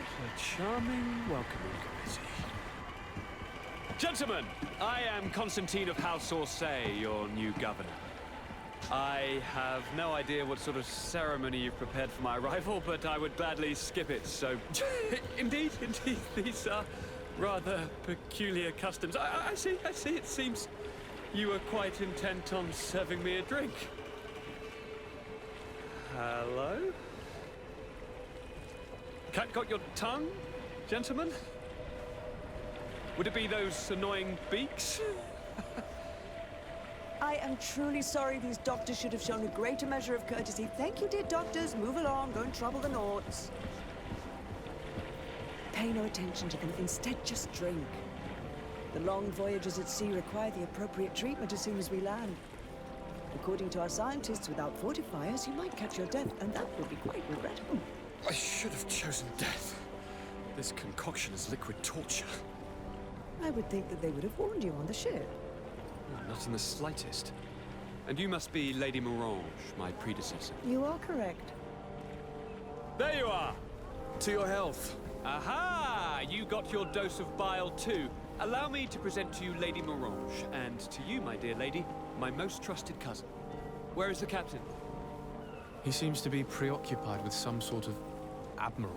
A charming welcoming committee. Gentlemen, I am Constantine of House Orsay, your new governor. I have no idea what sort of ceremony you've prepared for my arrival, but I would gladly skip it, so... Indeed, these are rather peculiar customs. I see, it seems you are quite intent on serving me a drink. Hello? Cat got your tongue, gentlemen? Would it be those annoying beaks? I am truly sorry these doctors should have shown a greater measure of courtesy. Thank you, dear doctors. Move along, don't trouble the Nauts. Pay no attention to them. Instead, just drink. The long voyages at sea require the appropriate treatment as soon as we land. According to our scientists, without fortifiers, you might catch your death, and that would be quite regrettable. I should have chosen death. This concoction is liquid torture. I would think that they would have warned you on the ship. Not in the slightest. And you must be Lady Morange, my predecessor. You are correct. There you are! To your health. Aha! You got your dose of bile too. Allow me to present to you Lady Morange, and to you, my dear lady, my most trusted cousin. Where is the captain? He seems to be preoccupied with some sort of admiral.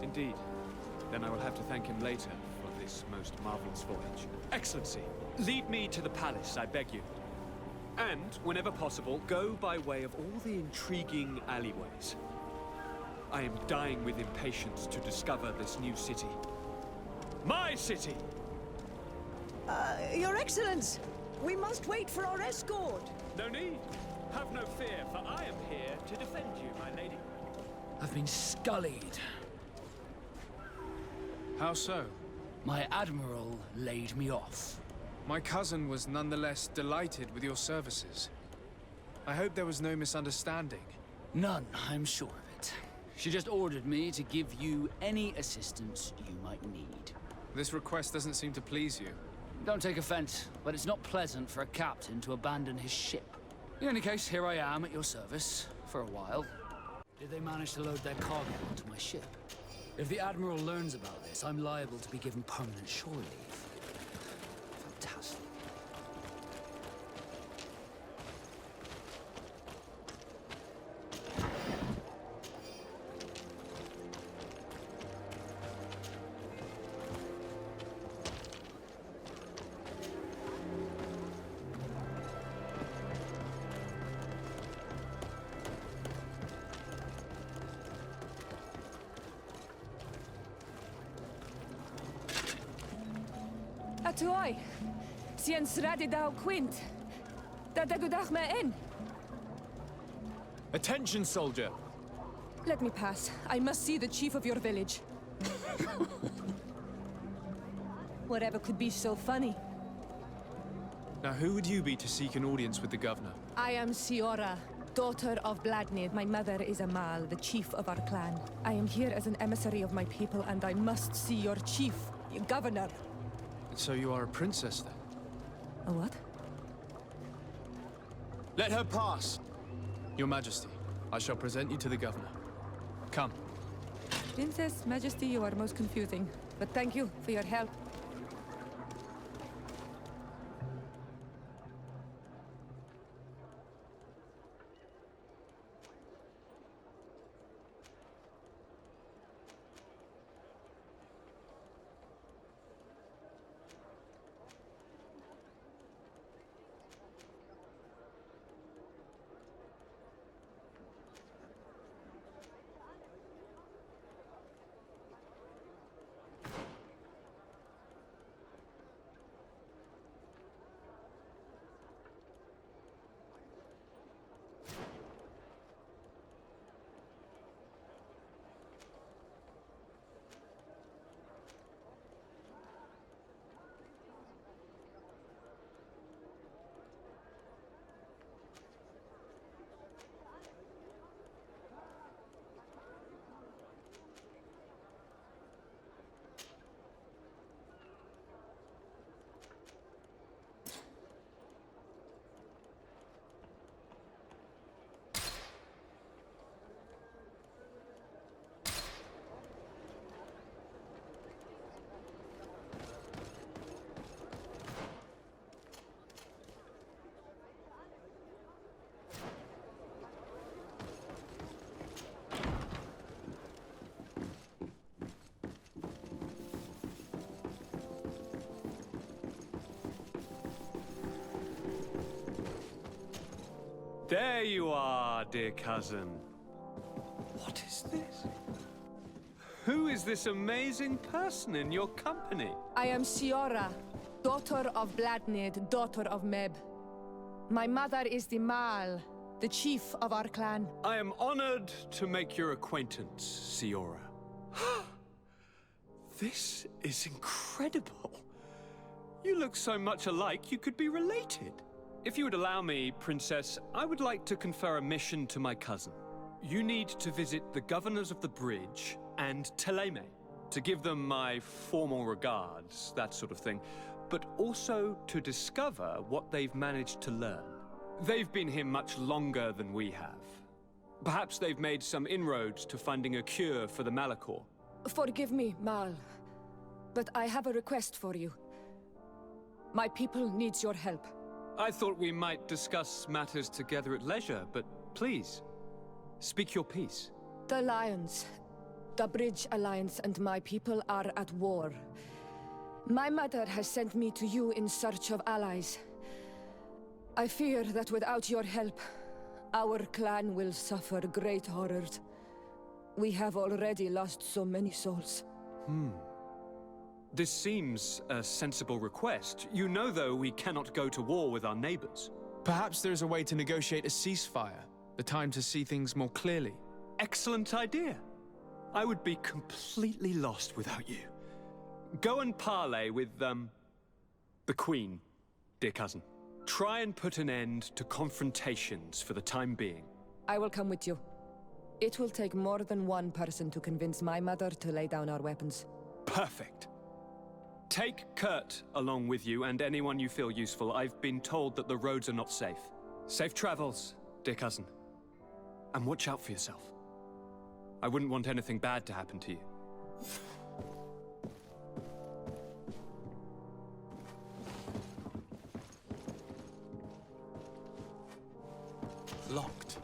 Indeed. Then I will have to thank him later for this most marvelous voyage. Excellency, lead me to the palace, I beg you. And, whenever possible, go by way of all the intriguing alleyways. I am dying with impatience to discover this new city. My city! Your Excellence! We must wait for our escort! No need. Have no fear, for I am here to defend you, my lady. I've been scullied. How so? My admiral laid me off. My cousin was nonetheless delighted with your services. I hope there was no misunderstanding. None, I'm sure of it. She just ordered me to give you any assistance you might need. This request doesn't seem to please you. Don't take offense, but it's not pleasant for a captain to abandon his ship. In any case, here I am at your service, for a while. Did they manage to load their cargo onto my ship? If the Admiral learns about this, I'm liable to be given permanent shore leave. Fantastic. Atuoi, sian sradi dau quint. Da dagudach me in. Attention, soldier! Let me pass. I must see the chief of your village. Whatever could be so funny. Now who would you be to seek an audience with the governor? I am Siora, daughter of Vladnir. My mother is Amal, the chief of our clan. I am here as an emissary of my people, and I must see your chief, your governor. So you are a princess, then? A what? Let her pass! Your Majesty, I shall present you to the governor. Come. Princess, Majesty, you are most confusing. But thank you for your help. There you are, dear cousin. What is this? Who is this amazing person in your company? I am Siora, daughter of Bladnid, daughter of Meb. My mother is the Mal, the chief of our clan. I am honored to make your acquaintance, Siora. This is incredible. You look so much alike you could be related. If you would allow me, Princess, I would like to confer a mission to my cousin. You need to visit the governors of the bridge and Teleme to give them my formal regards, that sort of thing, but also to discover what they've managed to learn. They've been here much longer than we have. Perhaps they've made some inroads to finding a cure for the Malachor. Forgive me, Mal, but I have a request for you. My people needs your help. I thought we might discuss matters together at leisure, but please, speak your piece. The Lions, the Bridge Alliance and my people are at war. My mother has sent me to you in search of allies. I fear that without your help, our clan will suffer great horrors. We have already lost so many souls. This seems a sensible request. You know, though, we cannot go to war with our neighbors. Perhaps there is a way to negotiate a ceasefire, the time to see things more clearly. Excellent idea. I would be completely lost without you. Go and parley with, the Queen, dear cousin. Try and put an end to confrontations for the time being. I will come with you. It will take more than one person to convince my mother to lay down our weapons. Perfect. Take Kurt along with you and anyone you feel useful. I've been told that the roads are not safe. Safe travels, dear cousin. And watch out for yourself. I wouldn't want anything bad to happen to you. Locked.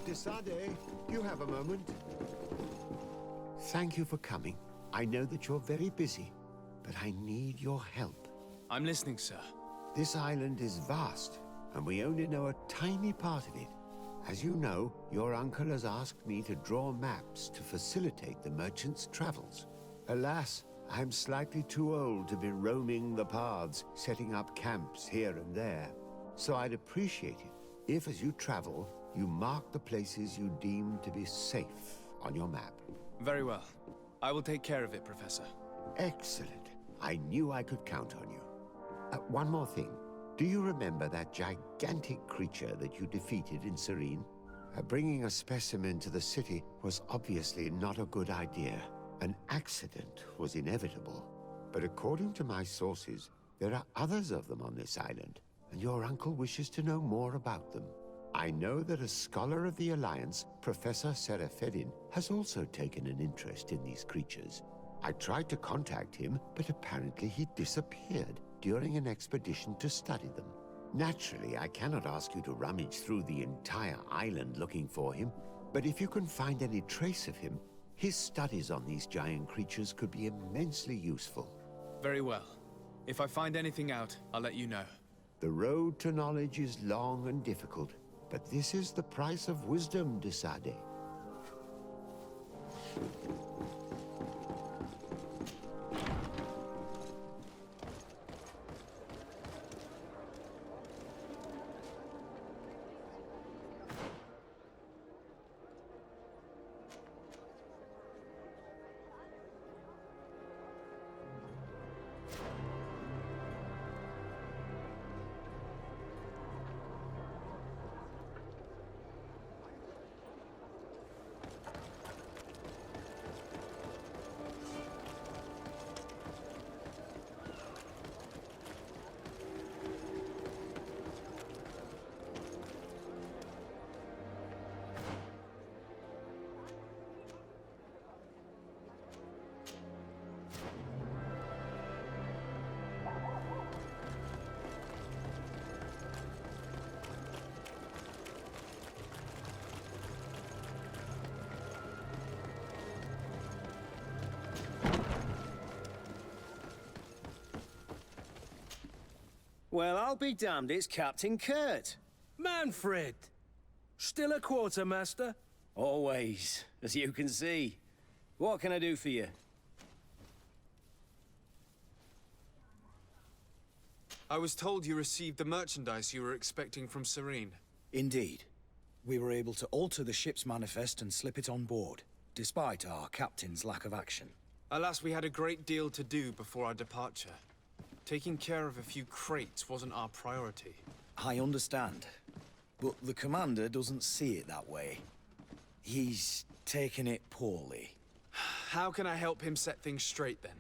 Desade, do you have a moment? Thank you for coming. I know that you're very busy, but I need your help. I'm listening, sir. This island is vast, and we only know a tiny part of it. As you know, your uncle has asked me to draw maps to facilitate the merchants' travels. Alas, I'm slightly too old to be roaming the paths, setting up camps here and there. So I'd appreciate it if, as you travel, you mark the places you deem to be safe on your map. Very well. I will take care of it, Professor. Excellent. I knew I could count on you. One more thing. Do you remember that gigantic creature that you defeated in Serene? Bringing a specimen to the city was obviously not a good idea. An accident was inevitable. But according to my sources, there are others of them on this island, and your uncle wishes to know more about them. I know that a scholar of the Alliance, Professor Serafedin, has also taken an interest in these creatures. I tried to contact him, but apparently he disappeared during an expedition to study them. Naturally, I cannot ask you to rummage through the entire island looking for him, but if you can find any trace of him, his studies on these giant creatures could be immensely useful. Very well. If I find anything out, I'll let you know. The road to knowledge is long and difficult, but this is the price of wisdom, Desade. Well, I'll be damned, it's Captain Kurt. Manfred! Still a quartermaster? Always, as you can see. What can I do for you? I was told you received the merchandise you were expecting from Serene. Indeed. We were able to alter the ship's manifest and slip it on board, despite our captain's lack of action. Alas, we had a great deal to do before our departure. Taking care of a few crates wasn't our priority. I understand, but the commander doesn't see it that way. He's taken it poorly. How can I help him set things straight, then?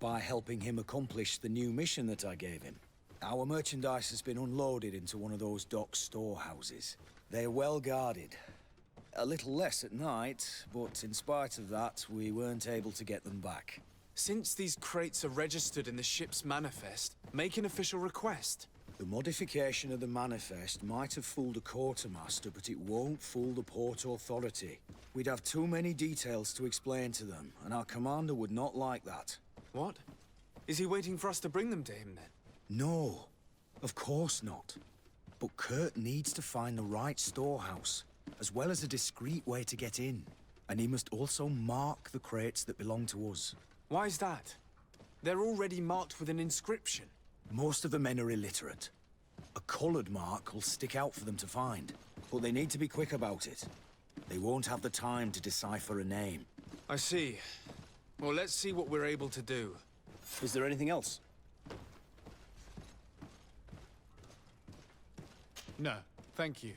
By helping him accomplish the new mission that I gave him. Our merchandise has been unloaded into one of those dock storehouses. They're well guarded. A little less at night, but in spite of that, we weren't able to get them back. Since these crates are registered in the ship's manifest, make an official request. The modification of the manifest might have fooled a quartermaster, but it won't fool the Port Authority. We'd have too many details to explain to them, and our commander would not like that. What? Is he waiting for us to bring them to him, then? No, of course not. But Kurt needs to find the right storehouse, as well as a discreet way to get in. And he must also mark the crates that belong to us. Why is that? They're already marked with an inscription. Most of the men are illiterate. A colored mark will stick out for them to find, but they need to be quick about it. They won't have the time to decipher a name. I see. Well, let's see what we're able to do. Is there anything else? No, thank you.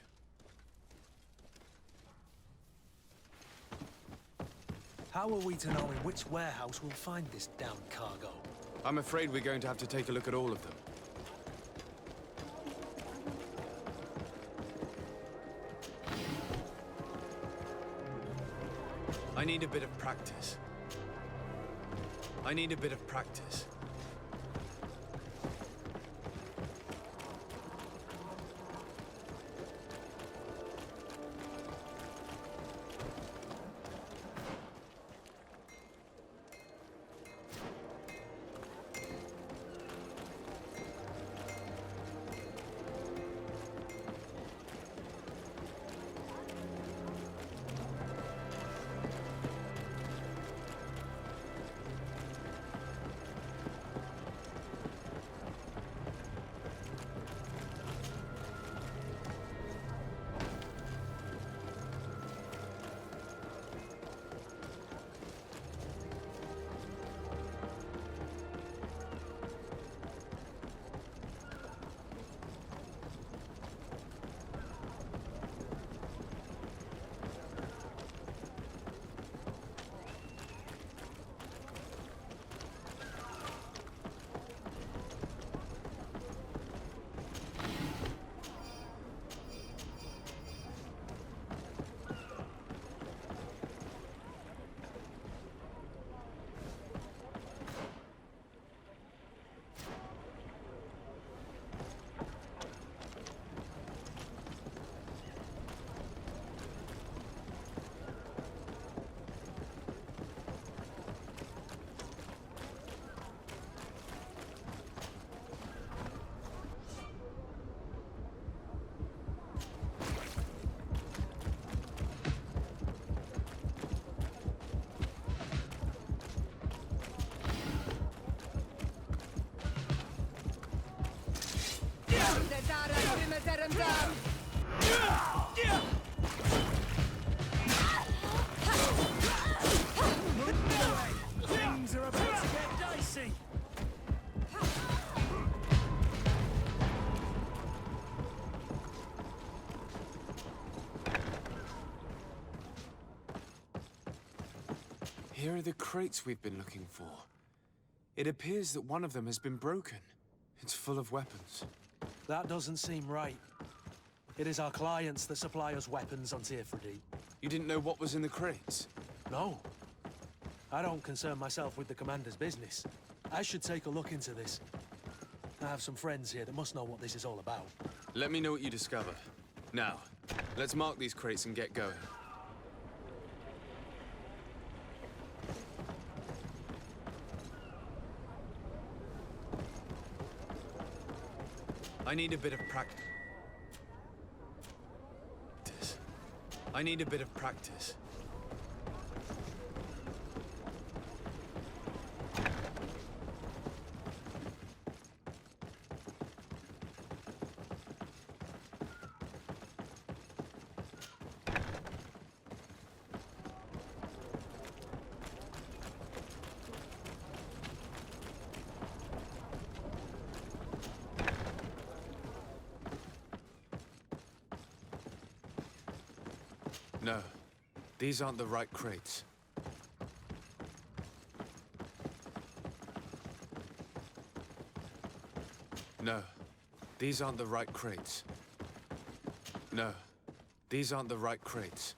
How are we to know in which warehouse we'll find this damned cargo? I'm afraid we're going to have to take a look at all of them. I need a bit of practice. I need a bit of practice. Things are about to get dicey. Here are the crates we've been looking for. It appears that one of them has been broken. It's full of weapons. That doesn't seem right. It is our clients that supply us weapons on Tifredi. You didn't know what was in the crates? No. I don't concern myself with the commander's business. I should take a look into this. I have some friends here that must know what this is all about. Let me know what you discover. Now, let's mark these crates and get going. I need a bit of practice. I need a bit of practice. No, these aren't the right crates. No, these aren't the right crates. No, these aren't the right crates.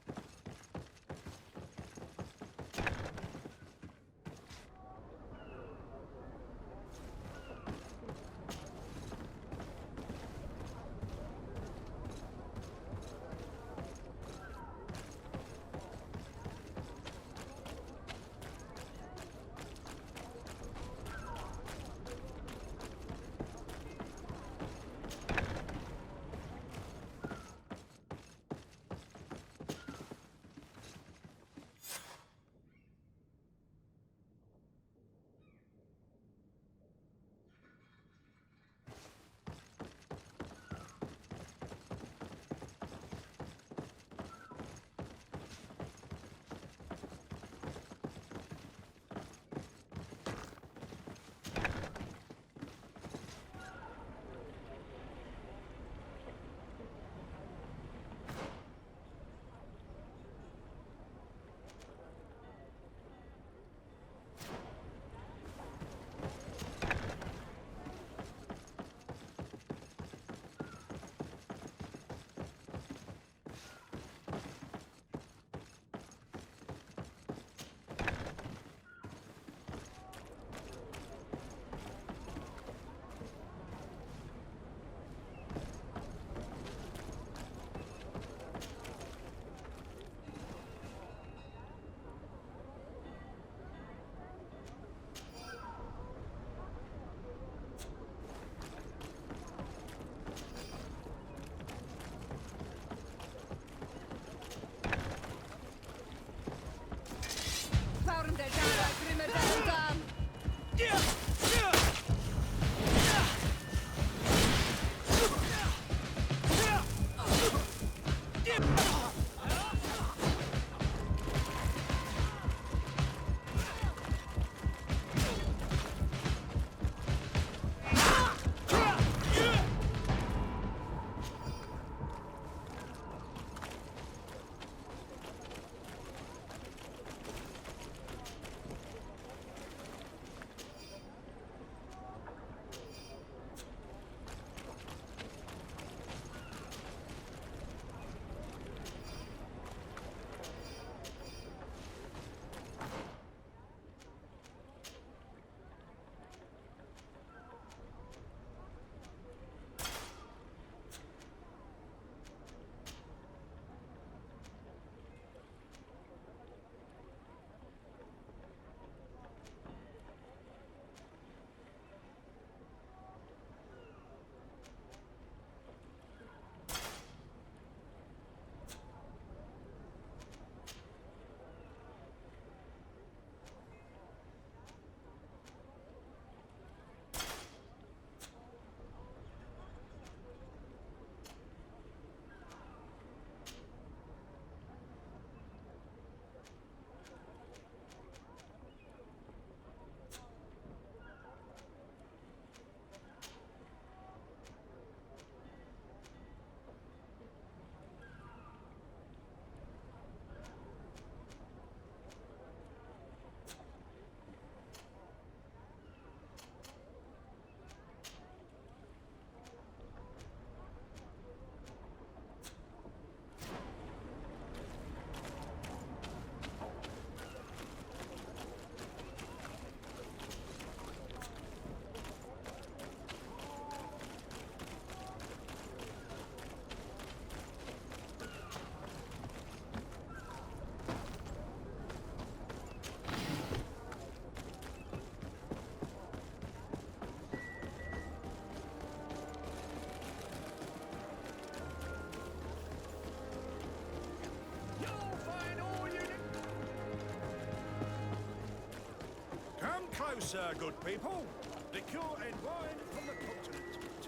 closer, good people. Liqueur and wine from the continent.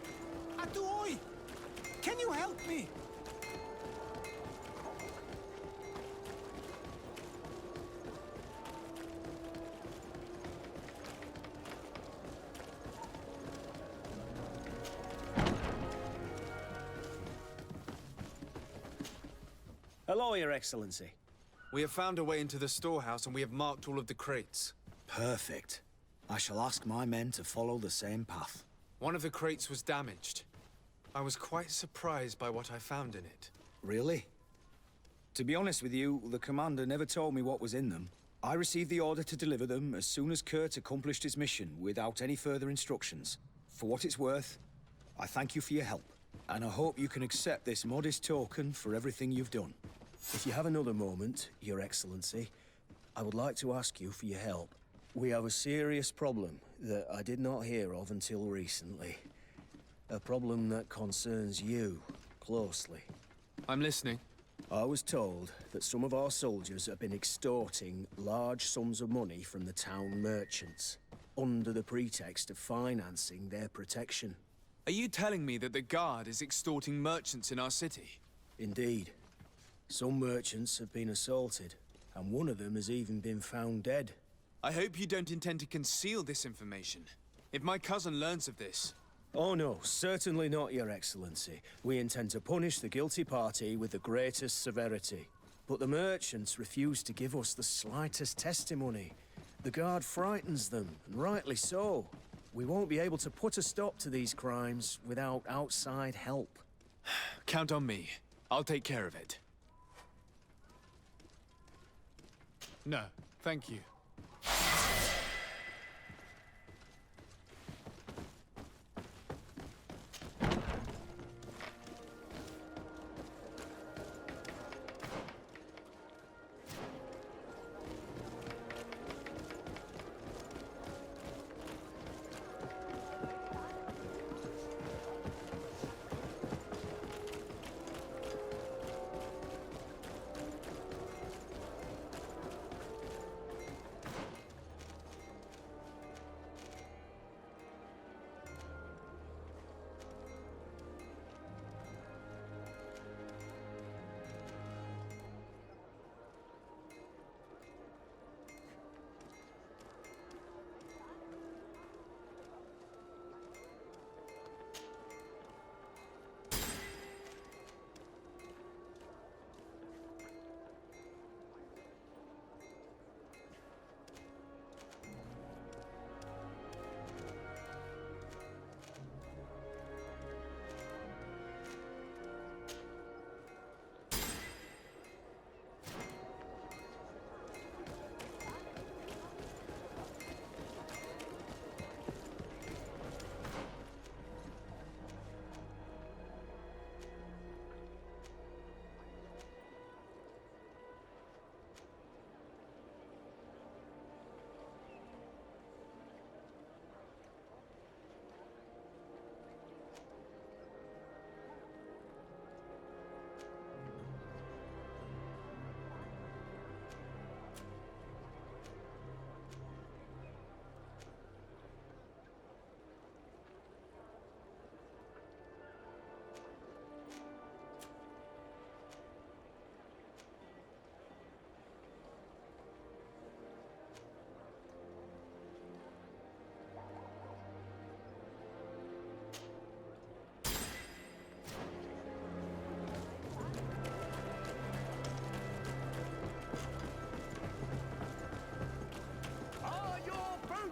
Atuoi! Can you help me? Hello, Your Excellency. We have found a way into the storehouse and we have marked all of the crates. Perfect. I shall ask my men to follow the same path. One of the crates was damaged. I was quite surprised by what I found in it. Really? To be honest with you, the commander never told me what was in them. I received the order to deliver them as soon as Kurt accomplished his mission without any further instructions. For what it's worth, I thank you for your help, and I hope you can accept this modest token for everything you've done. If you have another moment, Your Excellency, I would like to ask you for your help. We have a serious problem that I did not hear of until recently. A problem that concerns you closely. I'm listening. I was told that some of our soldiers have been extorting large sums of money from the town merchants, under the pretext of financing their protection. Are you telling me that the Guard is extorting merchants in our city? Indeed. Some merchants have been assaulted, and one of them has even been found dead. I hope you don't intend to conceal this information. If my cousin learns of this... Oh no, certainly not, Your Excellency. We intend to punish the guilty party with the greatest severity. But the merchants refuse to give us the slightest testimony. The Guard frightens them, and rightly so. We won't be able to put a stop to these crimes without outside help. Count on me. I'll take care of it. No, thank you.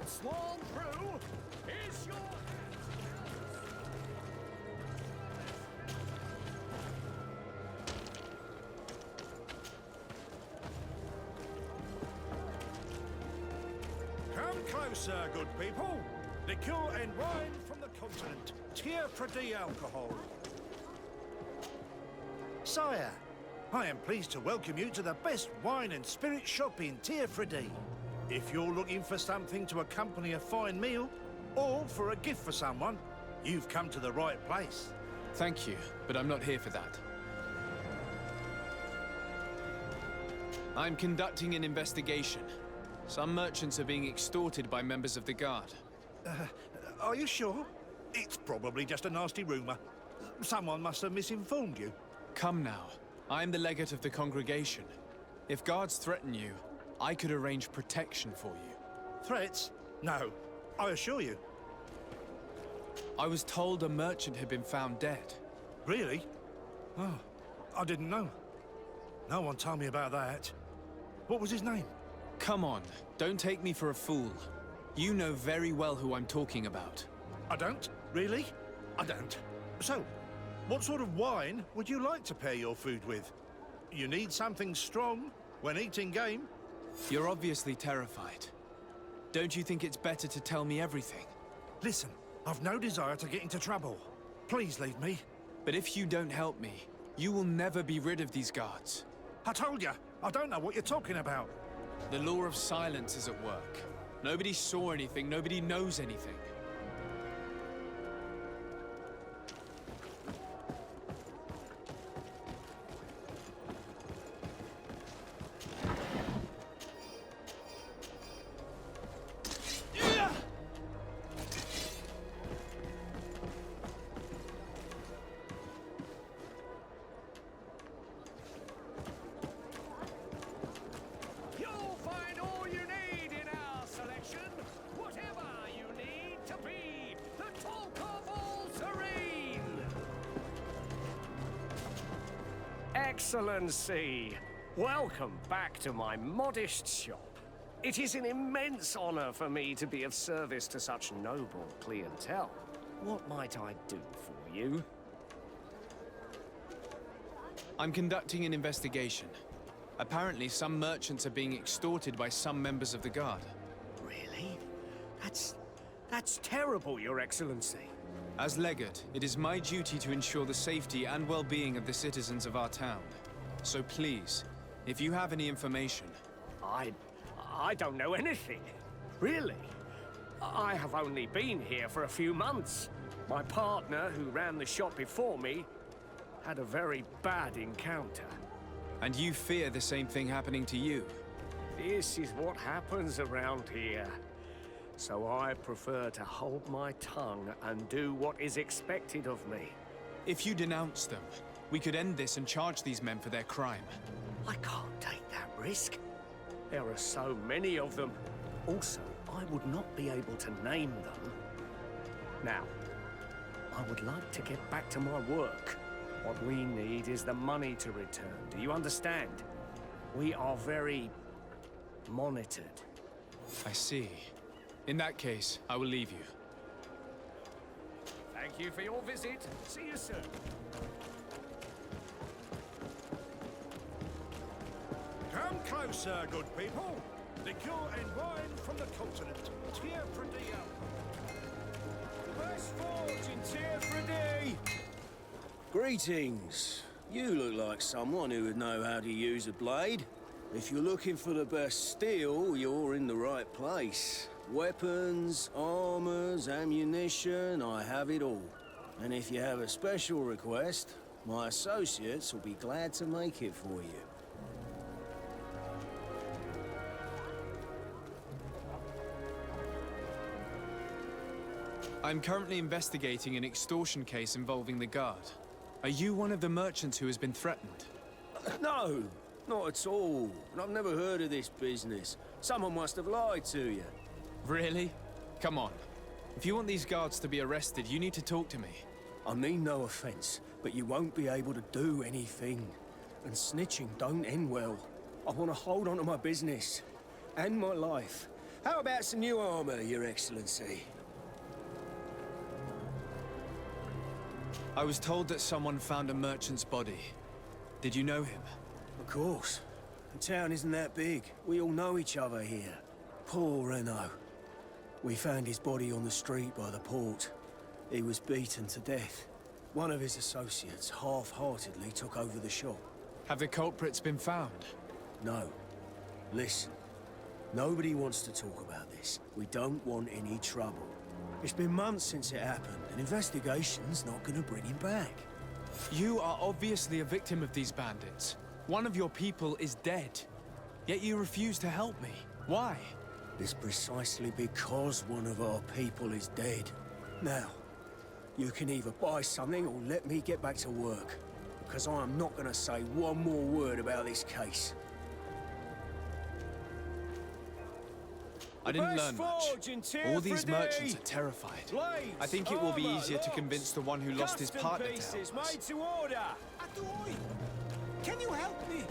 Sworn through is your... Come closer, good people. Liqueur and wine from the continent. Tier for D alcohol. Sire, I am pleased to welcome you to the best wine and spirit shop in Tier for D. If you're looking for something to accompany a fine meal, or for a gift for someone, you've come to the right place. Thank you, but I'm not here for that. I'm conducting an investigation. Some merchants are being extorted by members of the Guard. Are you sure? It's probably just a nasty rumor. Someone must have misinformed you. Come now. I am the legate of the congregation. If guards threaten you, I could arrange protection for you. Threats? No, I assure you. I was told a merchant had been found dead. Really? Oh, I didn't know. No one told me about that. What was his name? Come on, don't take me for a fool. You know very well who I'm talking about. I don't? Really? I don't. So, what sort of wine would you like to pair your food with? You need something strong when eating game? You're obviously terrified. Don't you think it's better to tell me everything? Listen, I've no desire to get into trouble. Please leave me. But if you don't help me, you will never be rid of these guards. I told you, I don't know what you're talking about. The law of silence is at work. Nobody saw anything, nobody knows anything. Excellency, welcome back to my modest shop. It is an immense honor for me to be of service to such noble clientele. What might I do for you? I'm conducting an investigation. Apparently, some merchants are being extorted by some members of the Guard. Really? That's terrible, Your Excellency. As legate, it is my duty to ensure the safety and well-being of the citizens of our town. So please, if you have any information... I don't know anything. Really? I have only been here for a few months. My partner, who ran the shop before me, had a very bad encounter. And you fear the same thing happening to you? This is what happens around here. So I prefer to hold my tongue and do what is expected of me. If you denounce them, we could end this and charge these men for their crime. I can't take that risk. There are so many of them. Also, I would not be able to name them. Now, I would like to get back to my work. What we need is the money to return. Do you understand? We are very monitored. I see. In that case, I will leave you. Thank you for your visit. See you soon. Come closer, good people. Liqueur and wine from the continent. Tierra Pradillo. Best forge in Tierra Pradillo. Greetings. You look like someone who would know how to use a blade. If you're looking for the best steel, you're in the right place. Weapons, armors, ammunition, I have it all. And if you have a special request, my associates will be glad to make it for you. I'm currently investigating an extortion case involving the Guard. Are you one of the merchants who has been threatened? No, not at all. I've never heard of this business. Someone must have lied to you. Really? Come on. If you want these guards to be arrested, you need to talk to me. I mean no offense, but you won't be able to do anything. And snitching don't end well. I want to hold on to my business. And my life. How about some new armor, Your Excellency? I was told that someone found a merchant's body. Did you know him? Of course. The town isn't that big. We all know each other here. Poor Renault. We found his body on the street by the port. He was beaten to death. One of his associates half-heartedly took over the shop. Have the culprits been found? No. Listen. Nobody wants to talk about this. We don't want any trouble. It's been months since it happened. An investigation's not gonna bring him back. You are obviously a victim of these bandits. One of your people is dead. Yet you refuse to help me. Why? is precisely because one of our people is dead. Now, you can either buy something or let me get back to work, because I am not going to say one more word about this case. I didn't learn much. All these merchants are terrified. I think it will be easier to convince the one who lost his partner to help us. Made to order. Can you help me?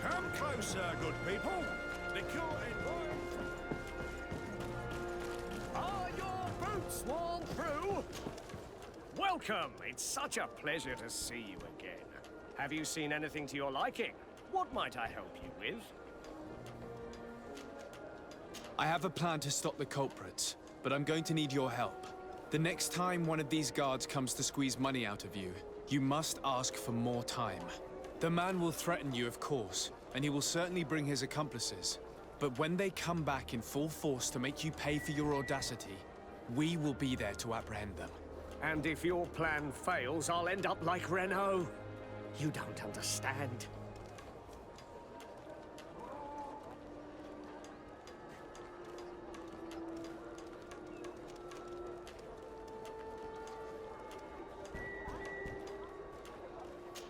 Come closer, good people. The court Are your boots worn through? Welcome! It's such a pleasure to see you again. Have you seen anything to your liking? What might I help you with? I have a plan to stop the culprits, but I'm going to need your help. The next time one of these guards comes to squeeze money out of you, you must ask for more time. The man will threaten you, of course, and he will certainly bring his accomplices. But when they come back in full force to make you pay for your audacity, we will be there to apprehend them. And if your plan fails, I'll end up like Renault. You don't understand.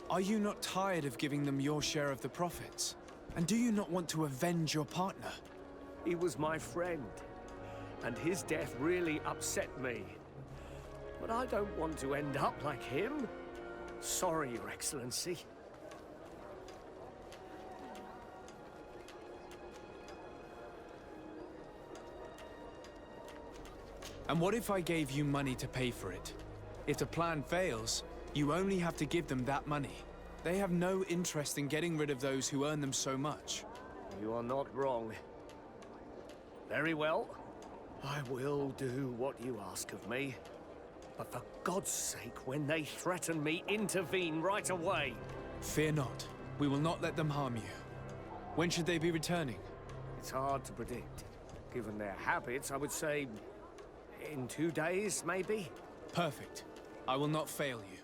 Are you not tired of giving them your share of the profits? And do you not want to avenge your partner? He was my friend, and his death really upset me. But I don't want to end up like him. Sorry, Your Excellency. And what if I gave you money to pay for it? If the plan fails, you only have to give them that money. They have no interest in getting rid of those who earn them so much. You are not wrong. Very well. I will do what you ask of me. But for God's sake, when they threaten me, intervene right away. Fear not. We will not let them harm you. When should they be returning? It's hard to predict. Given their habits, I would say in 2 days, maybe? Perfect. I will not fail you.